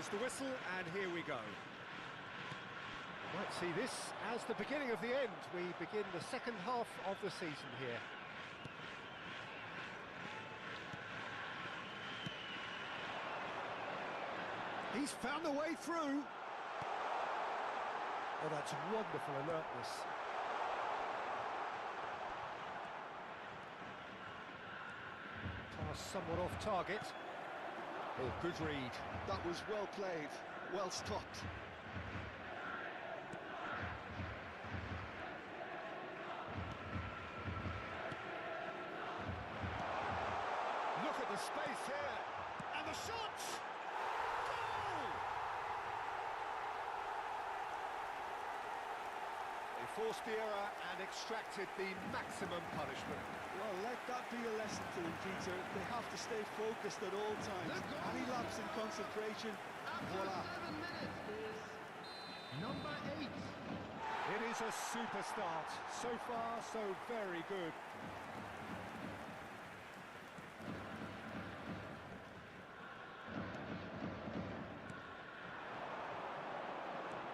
blows the whistle, and here we go. Might see this as the beginning of the end. We begin the second half of the season here. He's found a way through. Oh, that's wonderful alertness. Pass somewhat off target. Oh, good read. That was well played, well stopped. Look at the space here. And the shot! Goal! They forced the error and extracted the maximum punishment. Well, let that be a lesson to them, Peter. They have to stay focused at all times. Any lapse in concentration, voila. 7 minutes is number 8. It is a super start. So far, so very good.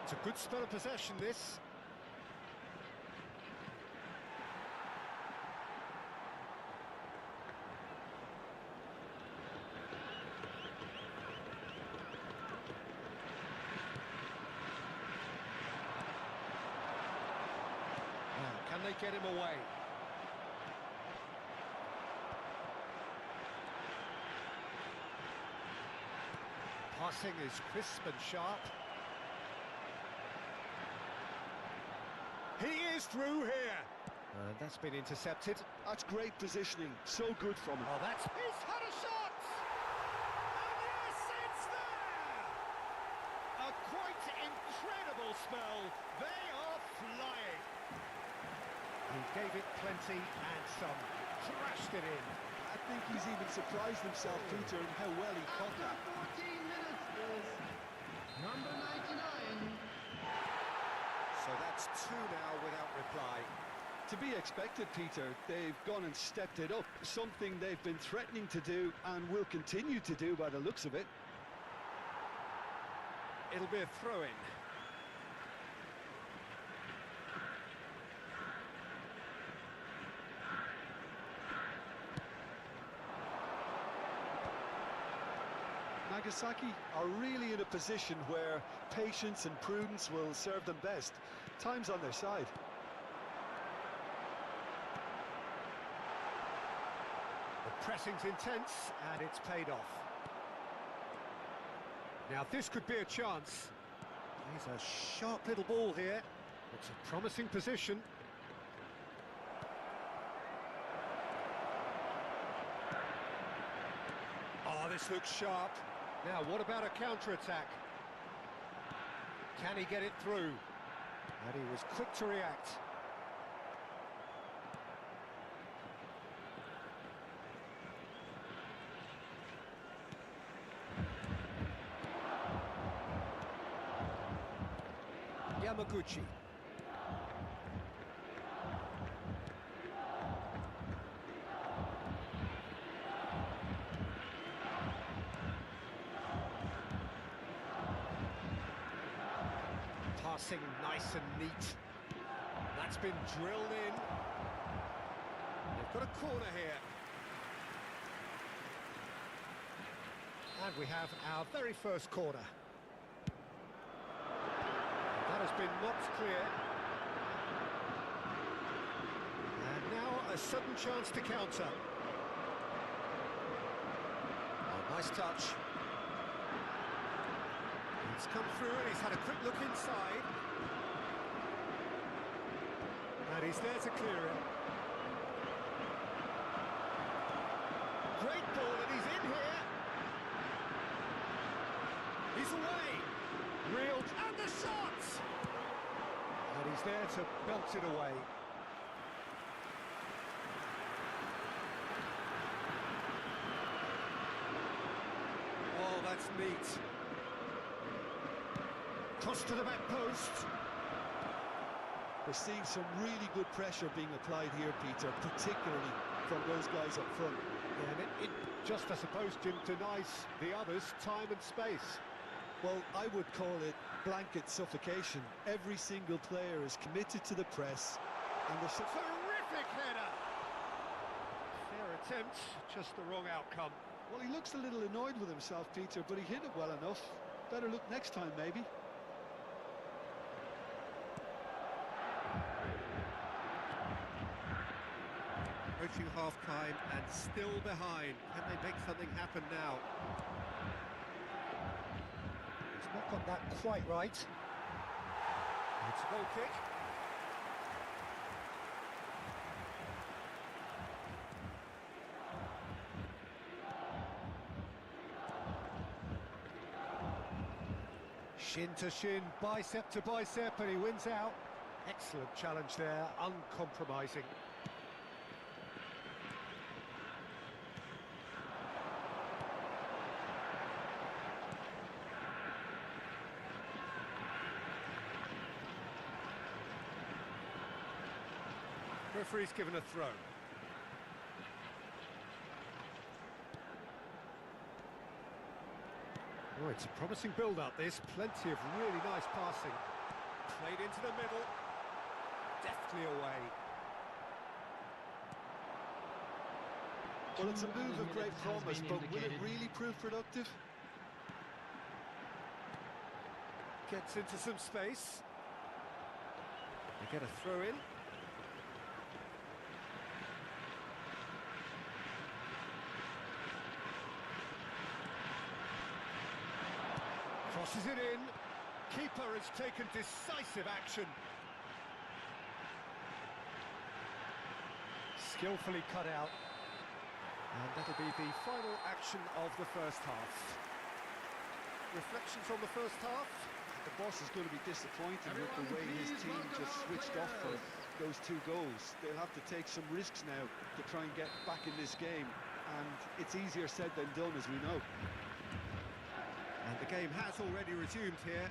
It's a good spell of possession, this. Can they get him away? Passing is crisp and sharp. He is through here. And that's been intercepted. That's great positioning, so good from him. Oh, that's... He's had a shot! And yes, it's there! A quite incredible spell. They are flying. He gave it plenty and some. Thrashed it in. I think he's even surprised himself, Peter, in how well he caught that. 14 minutes is number 99. So that's 2 now without reply. To be expected, Peter. They've gone and stepped it up, something they've been threatening to do and will continue to do by the looks of it. It'll be a throw-in. Nagasaki are really in a position where patience and prudence will serve them best. Time's on their side. The pressing's intense, and it's paid off. Now, this could be a chance. He's a sharp little ball here. It's a promising position. Oh, this looks sharp. Now, what about a counter-attack? Can he get it through? And he was quick to react. Yamaguchi. Passing nice and neat. That's been drilled in. They've got a corner here. And we have our very first corner. That has been knocked clear. And now a sudden chance to counter. Oh, nice touch. He's come through and he's had a quick look inside. And he's there to clear it. Great ball, and he's in here. He's away. Reeled, and the shot! And he's there to belt it away. Oh, that's neat. Cross to the back post. We're seeing some really good pressure being applied here, Peter, particularly from those guys up front. Yeah, and it just, I suppose, Jim, denies the others time and space. Well, I would call it blanket suffocation. Every single player is committed to the press, and there's some... Terrific header! Fair attempt, just the wrong outcome. Well, he looks a little annoyed with himself, Peter, but he hit it well enough. Better look next time, maybe. Approaching half-time and still behind. Can they make something happen now? He's not got that quite right. It's a goal kick. Shin to shin, bicep to bicep, and he wins out. Excellent challenge there, uncompromising. Referee's given a throw. Oh, it's a promising build-up, this. Plenty of really nice passing. Played into the middle. Deftly away. Well, it's a move of great promise, but will it really prove productive? Gets into some space. They get a throw in. Crosses it in. Keeper has taken decisive action. Skillfully cut out. And that'll be the final action of the first half. Reflections on the first half? The boss is going to be disappointed with the way his team just switched off for those two goals. They'll have to take some risks now to try and get back in this game. And it's easier said than done, as we know. And the game has already resumed here.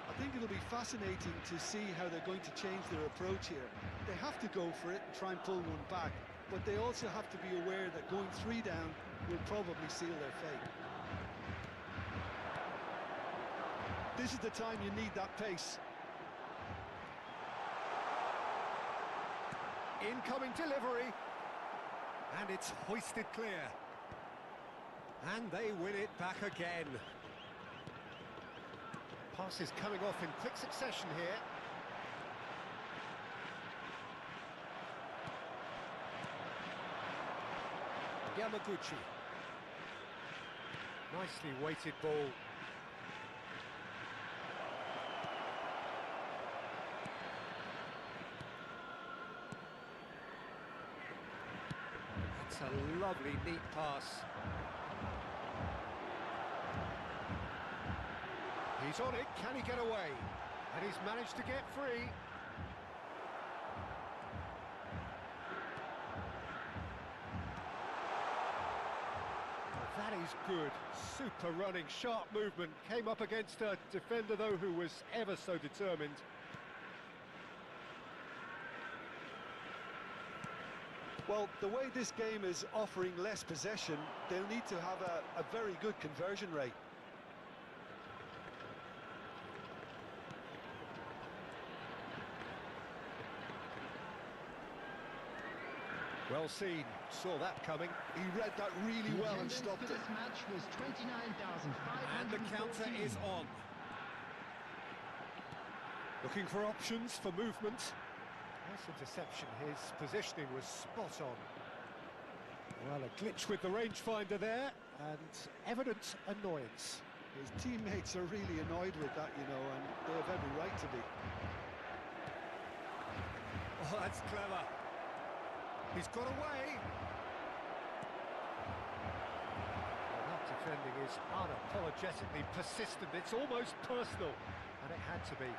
I think it'll be fascinating to see how they're going to change their approach here. They have to go for it and try and pull one back, but they also have to be aware that going 3 down will probably seal their fate. This is the time you need that pace. Incoming delivery. And it's hoisted clear. And they win it back again. Passes coming off in quick succession here. Yamaguchi. Nicely weighted ball. That's a lovely, neat pass. He's on it, can he get away? And he's managed to get free. That is good. Super running, sharp movement. Came up against a defender, though, who was ever so determined. Well, the way this game is offering less possession, they'll need to have a very good conversion rate. Well seen, saw that coming. He read that really well and stopped it. This match was 29,500. And the counter is on. Looking for options for movement. Nice interception, his positioning was spot on. Well, a glitch with the rangefinder there, and evident annoyance. His teammates are really annoyed with that, you know, and they have every right to be. Oh, that's clever. He's got away. Well, that defending is unapologetically persistent. It's almost personal, and it had to be.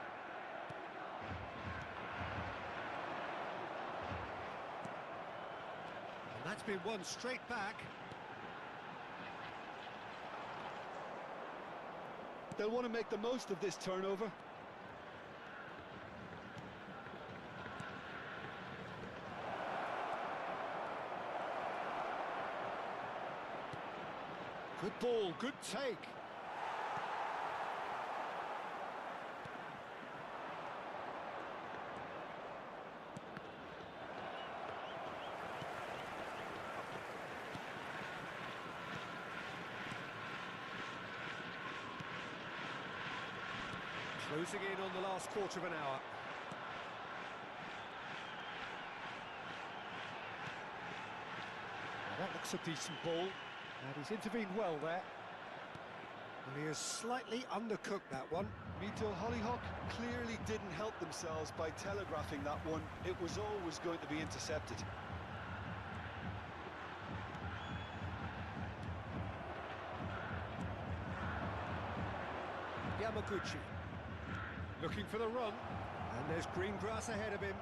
And that's been won straight back. They'll want to make the most of this turnover. Good ball, good take. Closing in on the last quarter of an hour. Now that looks a decent ball, and he's intervened well there. And he has slightly undercooked that one. Mito Hollyhock clearly didn't help themselves by telegraphing that one. It was always going to be intercepted. Yamaguchi looking for the run, and there's green grass ahead of him.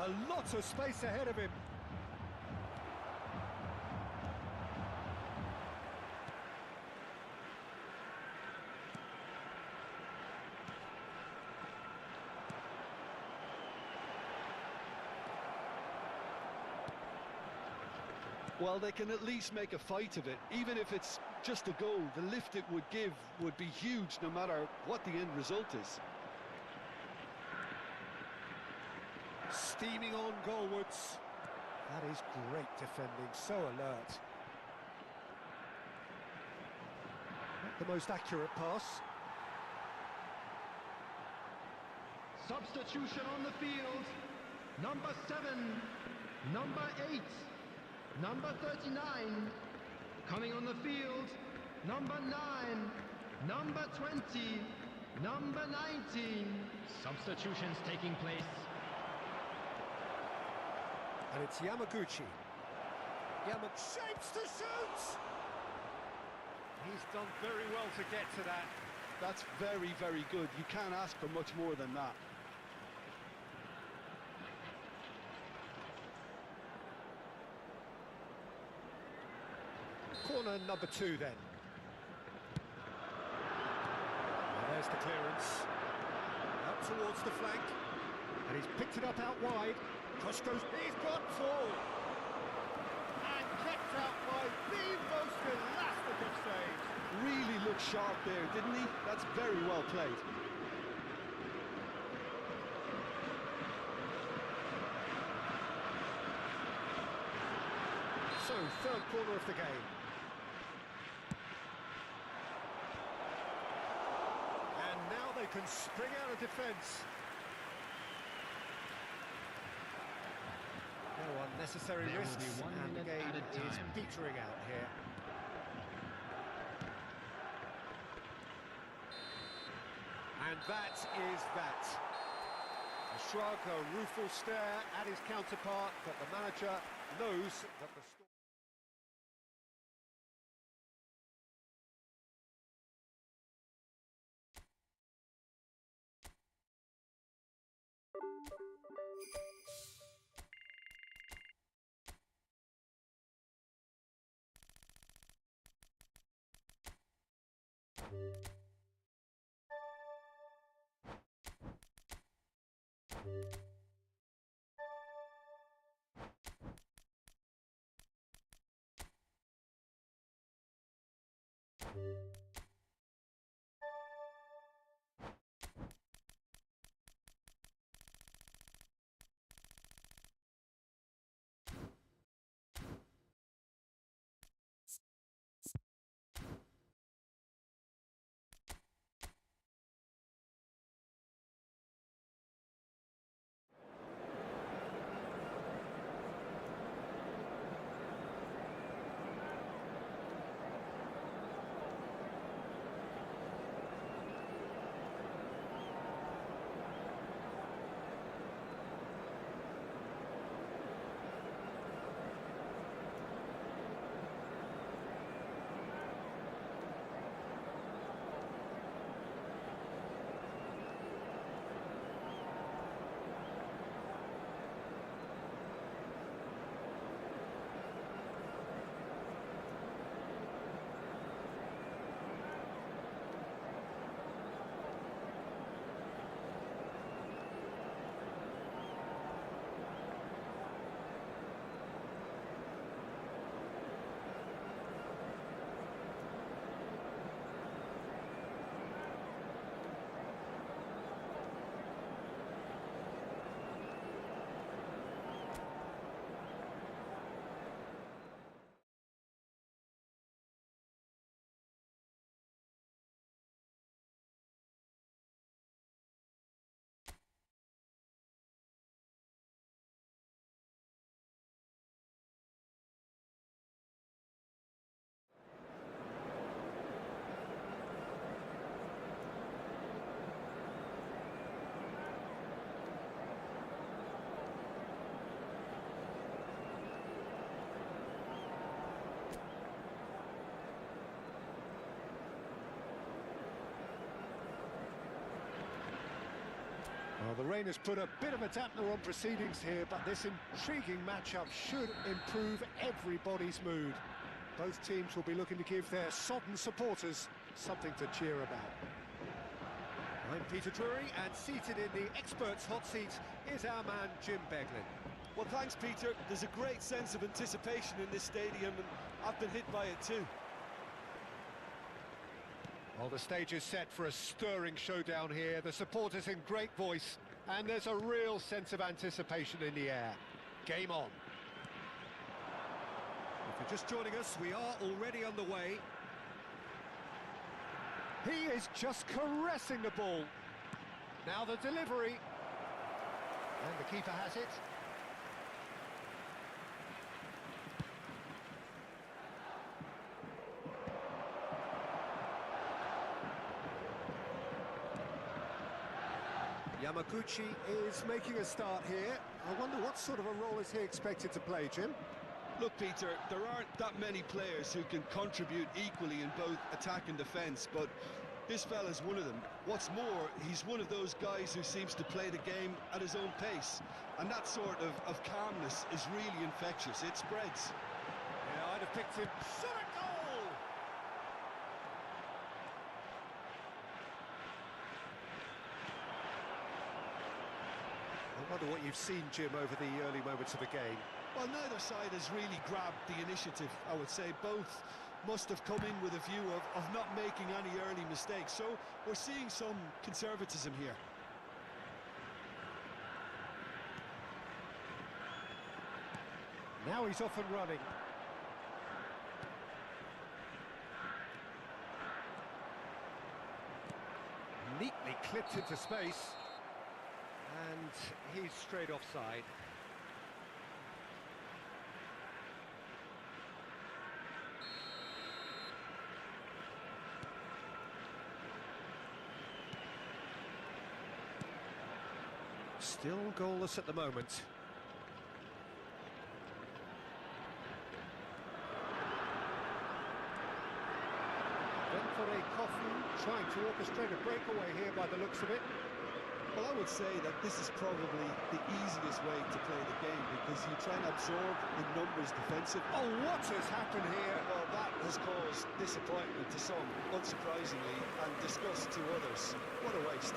A lot of space ahead of him. Well, they can at least make a fight of it. Even if it's just a goal, the lift it would give would be huge no matter what the end result is. Steaming on goalwards. That is great defending, so alert. Not the most accurate pass. Substitution on the field. Number 7, number 8, number 39. Coming on the field, number 9, number 20, number 19. Substitutions taking place. And it's Yamaguchi. Shapes to shoot! He's done very well to get to that. That's very, very good. You can't ask for much more than that. Corner number 2 then. And there's the clearance. Out towards the flank. And he's picked it up out wide. Cross goes, he's got 4. And kept out by the most elastic of saves. Really looked sharp there, didn't he? That's very well played. So, third corner of the game. And now they can spring out of defence. No unnecessary There will risks, be 1 and the minute game at a is time. petering out here. And that is that. A shrug, a rueful stare at his counterpart, but the manager knows that the story... Well, the rain has put a bit of a dampener on proceedings here, but this intriguing matchup should improve everybody's mood. Both teams will be looking to give their sodden supporters something to cheer about. I'm Peter Drury, and seated in the experts' hot seat is our man Jim Beglin. Well, thanks, Peter. There's a great sense of anticipation in this stadium, and I've been hit by it too. Well, the stage is set for a stirring showdown here. The supporters in great voice, and there's a real sense of anticipation in the air. Game on. If you're just joining us, we are already underway. He is just caressing the ball. Now the delivery. And the keeper has it. Yamaguchi is making a start here. I wonder what sort of a role is he expected to play, Jim? Look, Peter, there aren't that many players who can contribute equally in both attack and defence, but this fella's one of them. What's more, he's one of those guys who seems to play the game at his own pace, and that sort of calmness is really infectious. It spreads. Yeah, I'd have picked him. Shot a goal! I wonder what you've seen, Jim, over the early moments of the game. Well, neither side has really grabbed the initiative, I would say. Both must have come in with a view of not making any early mistakes, so we're seeing some conservatism here. Now he's off and running. Neatly clipped into space. And he's straight offside. Still goalless at the moment. Trying to orchestrate a breakaway here by the looks of it. Well, I would say that this is probably the easiest way to play the game, because you try and absorb the numbers defensively. Oh, what has happened here? Well, that has caused disappointment to some, unsurprisingly, and disgust to others. What a waste.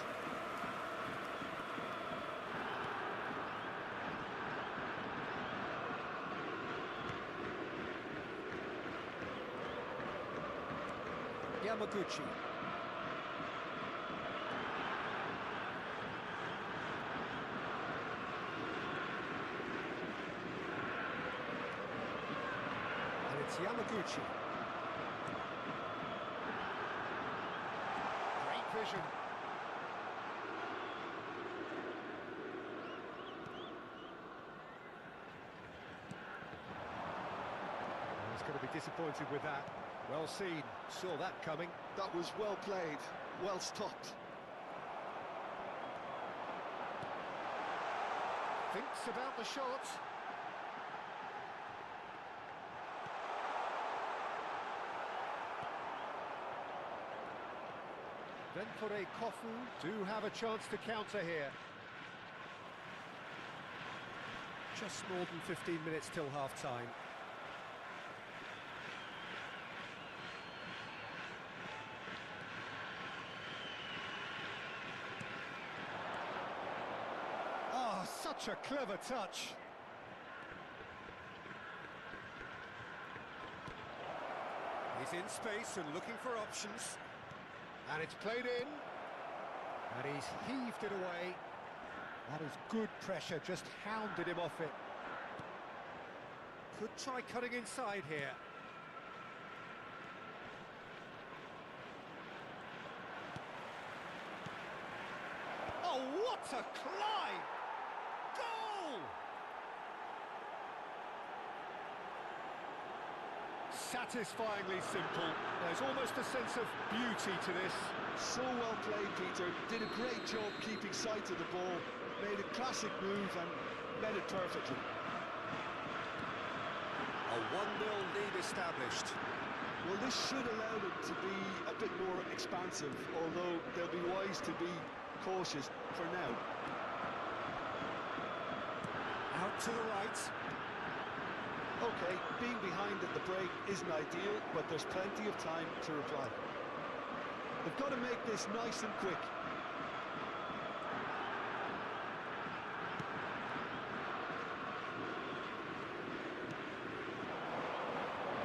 Yamaguchi. And it's Yamaguchi. Great vision. He's going to be disappointed with that. Well seen, saw that coming. That was well played, well stopped. Thinks about the shot. Ventore Kofu do have a chance to counter here. Just more than 15 minutes till half-time. Such a clever touch. He's in space and looking for options. And it's played in. And he's heaved it away. That is good pressure, just hounded him off it. Could try cutting inside here. Oh, what a climb! Goal! Satisfyingly simple. There's almost a sense of beauty to this. So well played, Peter. Did a great job keeping sight of the ball. Made a classic move and met it perfectly. A 1-0 lead established. Well, this should allow them to be a bit more expansive, although they'll be wise to be cautious for now. Out to the right. Okay, being behind at the break isn't ideal, but there's plenty of time to reply. They've got to make this nice and quick.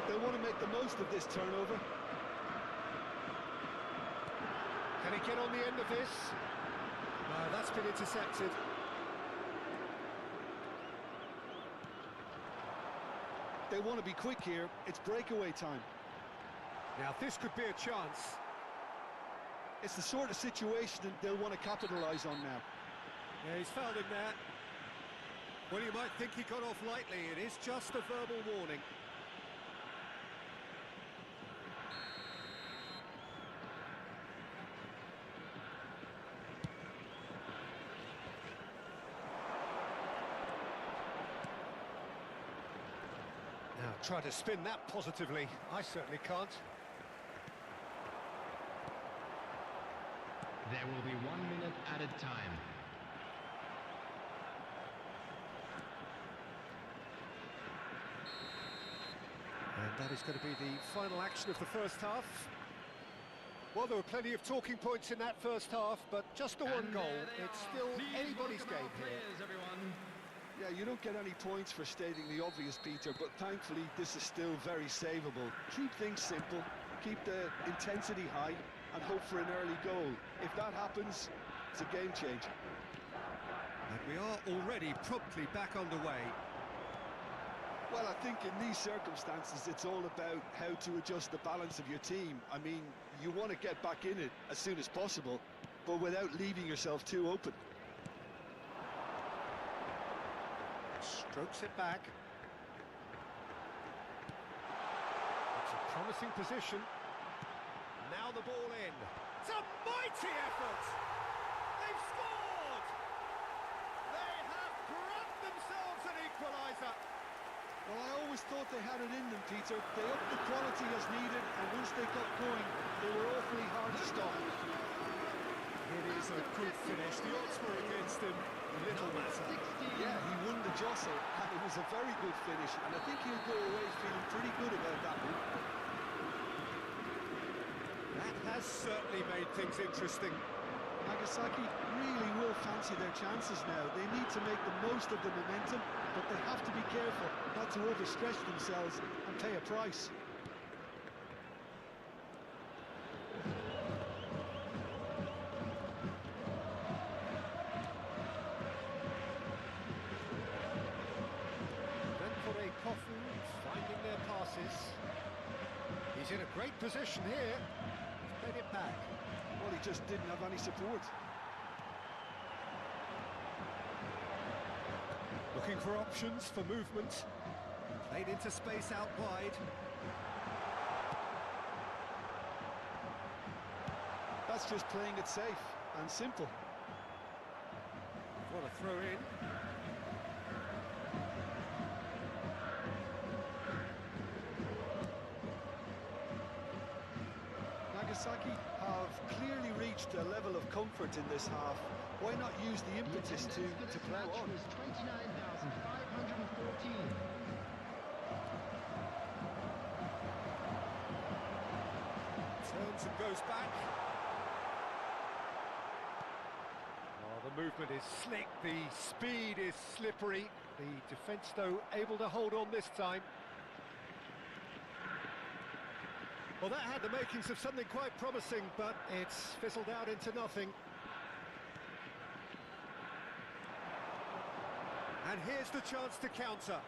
They want to make the most of this turnover. Can he get on the end of this? No, that's been intercepted. They want to be quick here. It's breakaway time. Now, this could be a chance. It's the sort of situation that they'll want to capitalise on now. Yeah, he's fouled him there. Well, you might think he got off lightly. It is just a verbal warning. Now, try to spin that positively. I certainly can't. There will be 1 minute added time. And that is going to be the final action of the first half. Well, there were plenty of talking points in that first half, but just the one goal. It's still anybody's game here. Yeah, you don't get any points for stating the obvious, Peter, but thankfully this is still very savable. Keep things simple, keep the intensity high, and hope for an early goal. If that happens, it's a game changer. And we are already promptly back underway. Well, I think in these circumstances, it's all about how to adjust the balance of your team. I mean, you want to get back in it as soon as possible, but without leaving yourself too open. Strokes it back. It's a promising position. Now the ball in. It's a mighty effort! They've scored! They have grabbed themselves an equaliser. Well, I always thought they had it in them, Peter. They upped the quality as needed, and once they got going, they were awfully hard to stop. It is a good finish. The odds were against him. Little matter. Yeah, he won the jostle, and it was a very good finish, and I think he'll go away feeling pretty good about that one. That has certainly made things interesting. Nagasaki really will fancy their chances now. They need to make the most of the momentum, but they have to be careful not to overstretch themselves and pay a price. Finding their passes. He's in a great position here. He's played it back. Well, he just didn't have any support. Looking for options for movement. Played into space out wide. That's just playing it safe and simple. What a throw in. Nagasaki have clearly reached a level of comfort in this half. Why not use the impetus to plough on? 29,514. Turns and goes back. Oh, the movement is slick, the speed is slippery. The defence, though, able to hold on this time. Well, that had the makings of something quite promising, but it's fizzled out into nothing. And here's the chance to counter.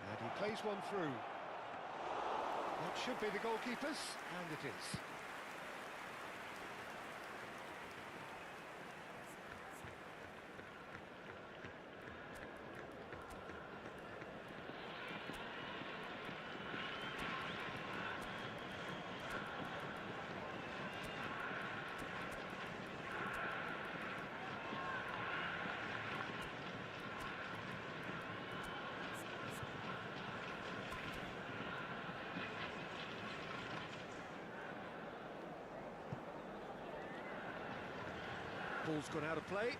And he plays one through. That should be the goalkeeper's, and it is. Ball's gone out of play.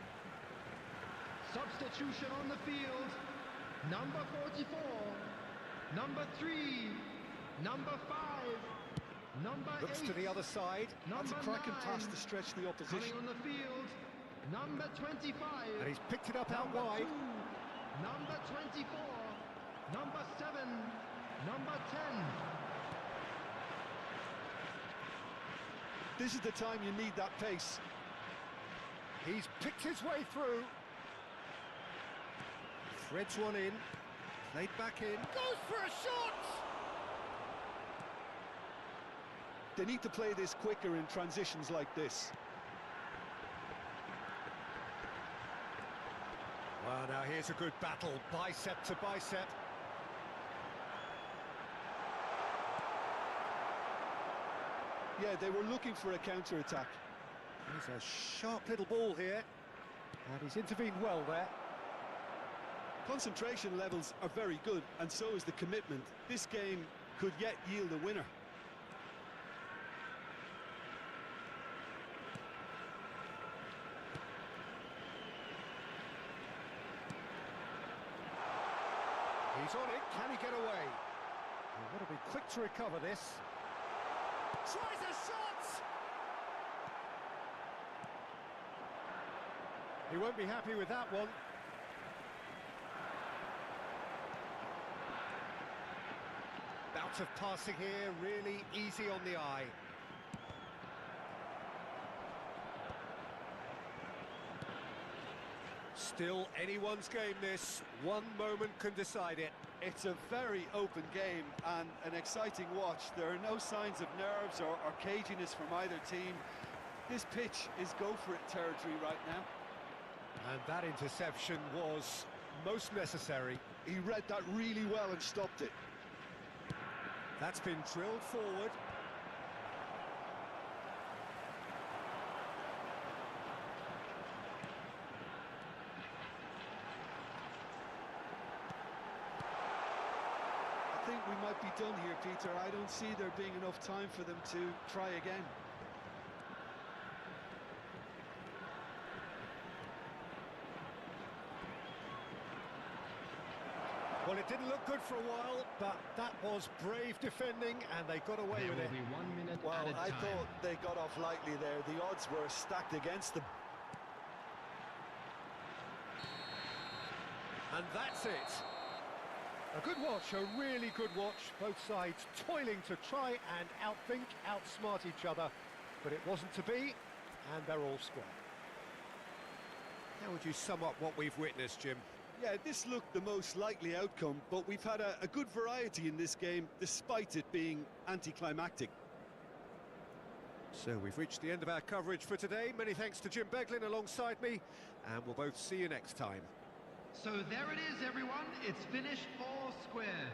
Substitution on the field. Number 44, number 3, number 5, number 8. Looks to the other side. That's a cracking pass to stretch the opposition. Coming on the field, number 25. And he's picked it up out number wide. 2, number 24, number 7, number 10. This is the time you need that pace. He's picked his way through. Threads one in. Played back in. Goes for a shot! They need to play this quicker in transitions like this. Well, now here's a good battle, bicep to bicep. Yeah, they were looking for a counter-attack. There's a sharp little ball here, and he's intervened well there. Concentration levels are very good, and so is the commitment. This game could yet yield a winner. He's on it, can he get away? He'll want to be quick to recover this. Tries a shot! He won't be happy with that one. Bout of passing here, really easy on the eye. Still anyone's game this, one moment can decide it. It's a very open game and an exciting watch. There are no signs of nerves or caginess from either team. This pitch is go-for-it territory right now. And that interception was most necessary. He read that really well and stopped it. That's been drilled forward. I think we might be done here, Peter. I don't see there being enough time for them to try again. Well, it didn't look good for a while, but that was brave defending, and they got away There with will it. be 1 minute Well, added I time. thought they got off lightly there. The odds were stacked against them. And that's it. A good watch, a really good watch. Both sides toiling to try and outthink, outsmart each other. But it wasn't to be, and they're all square. How would you sum up what we've witnessed, Jim? Yeah, this looked the most likely outcome, but we've had a good variety in this game, despite it being anticlimactic. So we've reached the end of our coverage for today. Many thanks to Jim Beglin alongside me, and we'll both see you next time. So there it is, everyone. It's finished four square.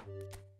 You